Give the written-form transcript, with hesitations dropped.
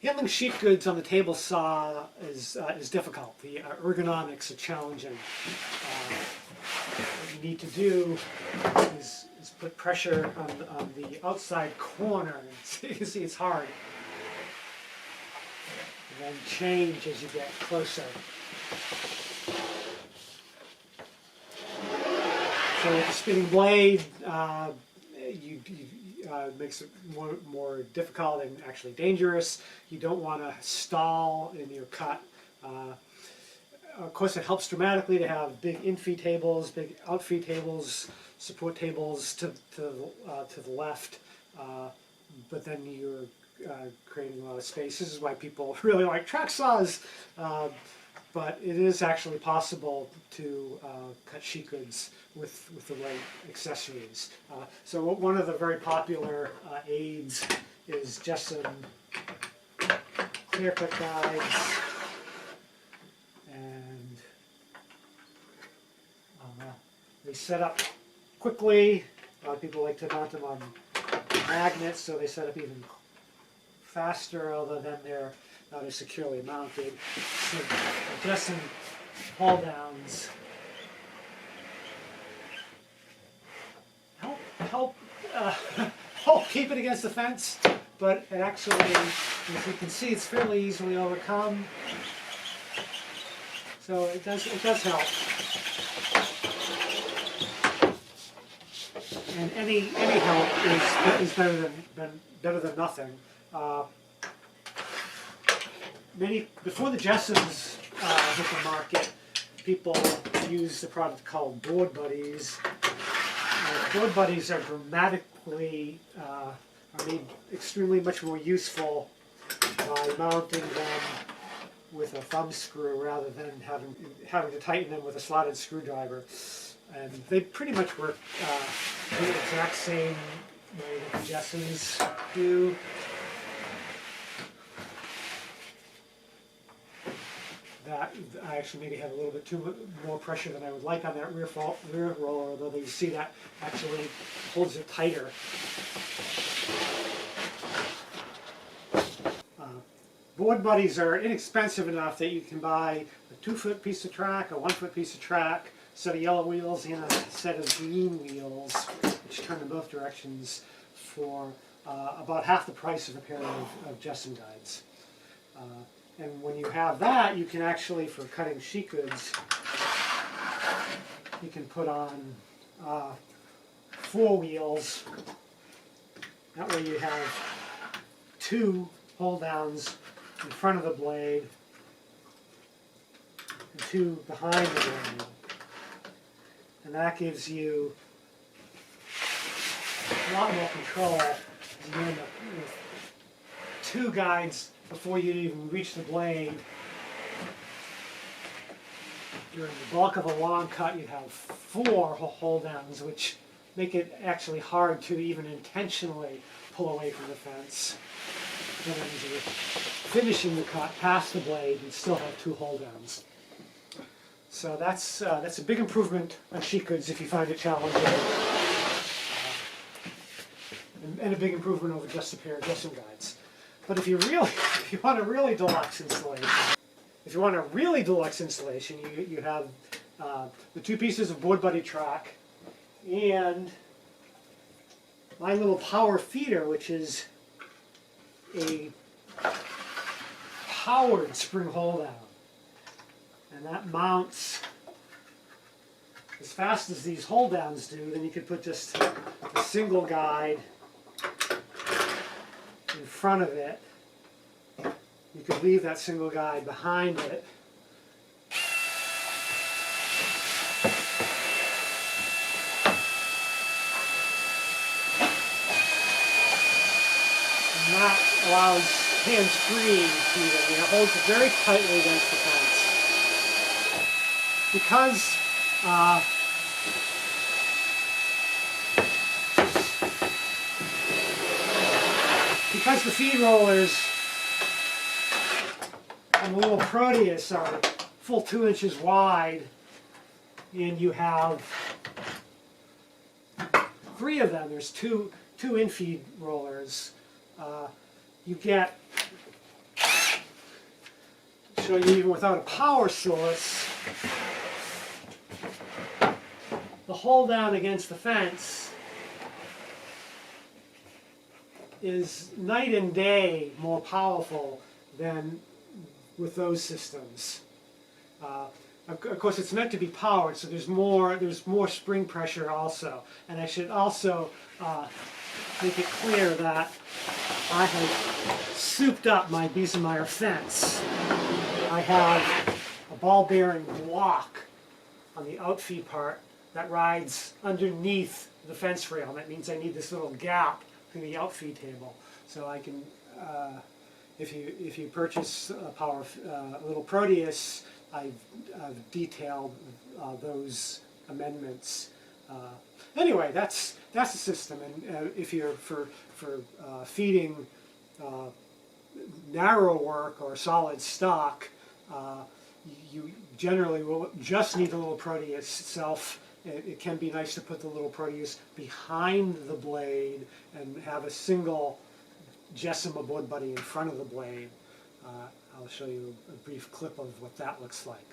Handling sheet goods on the table saw is difficult. The ergonomics are challenging. What you need to do is put pressure on the outside corner. You can see it's hard. And then change as you get closer. So with the spinning blade, makes it more difficult and actually dangerous. You don't want to stall in your cut. Of course, it helps dramatically to have big in-feed tables, big out-feed tables, support tables to the left, but then you're creating a lot of space. This is why people really like track saws, but it is actually possible to cut sheet goods with the right accessories. So one of the very popular aids is Jessem Clear-cut guides, and they set up quickly. A lot of people like to mount them on magnets, so they set up even faster, although then they're not as securely mounted. So Jessem hold downs help keep it against the fence, but it actually, as you can see, it's fairly easily overcome. So it does help. And any help is better than nothing. Before the Jessems hit the market, people used a product called board buddies. Board buddies are dramatically are made extremely much more useful by mounting them with a thumb screw rather than having to tighten them with a slotted screwdriver. And they pretty much work the exact same way that the Jessems do. That I actually maybe have a little bit more pressure than I would like on that rear roller, although you see that actually holds it tighter. Board buddies are inexpensive enough that you can buy a 2-foot piece of track, a 1-foot piece of track, a set of yellow wheels, and a set of green wheels, which turn in both directions, for about half the price of a pair of Jessem guides. And when you have that, you can actually, for cutting sheet goods, you can put on 4 wheels. That way you have 2 hold downs in front of the blade and 2 behind the blade. And that gives you a lot more control. You end up with 2 guides before you even reach the blade. During the bulk of a long cut, you'd have 4 hold downs, which make it actually hard to even intentionally pull away from the fence. And then as you're finishing the cut past the blade, you'd still have 2 hold downs. So that's a big improvement on sheet goods if you find it challenging, and a big improvement over just a pair of Jessem guides. But if you want a really deluxe installation, you have the 2 pieces of board buddy track and my little power feeder, which is a powered spring hold down, and that mounts as fast as these hold downs do. Then you could put just a single guide in front of it. You could leave that single guide behind it. And that allows hands-free feeding. It holds it very tightly against the fence. Because the feed rollers on the little Proteus are full 2 inches wide, and you have 3 of them. There's two in-feed rollers. You get show you even without a power source, the hold down against the fence is night and day more powerful than with those systems. Of course, it's meant to be powered, so there's more spring pressure also. And I should also make it clear that I have souped up my Biesenmeyer fence. I have a ball bearing block on the outfeed part that rides underneath the fence rail. That means I need this little gap in the outfeed table, so I can. If you purchase a little Proteus, I've detailed those amendments. Anyway, that's the system, and if you're for feeding narrow work or solid stock, you generally will just need the little Proteus itself. It can be nice to put the little Proteus behind the blade and have a single Jessem wood buddy in front of the blade. I'll show you a brief clip of what that looks like.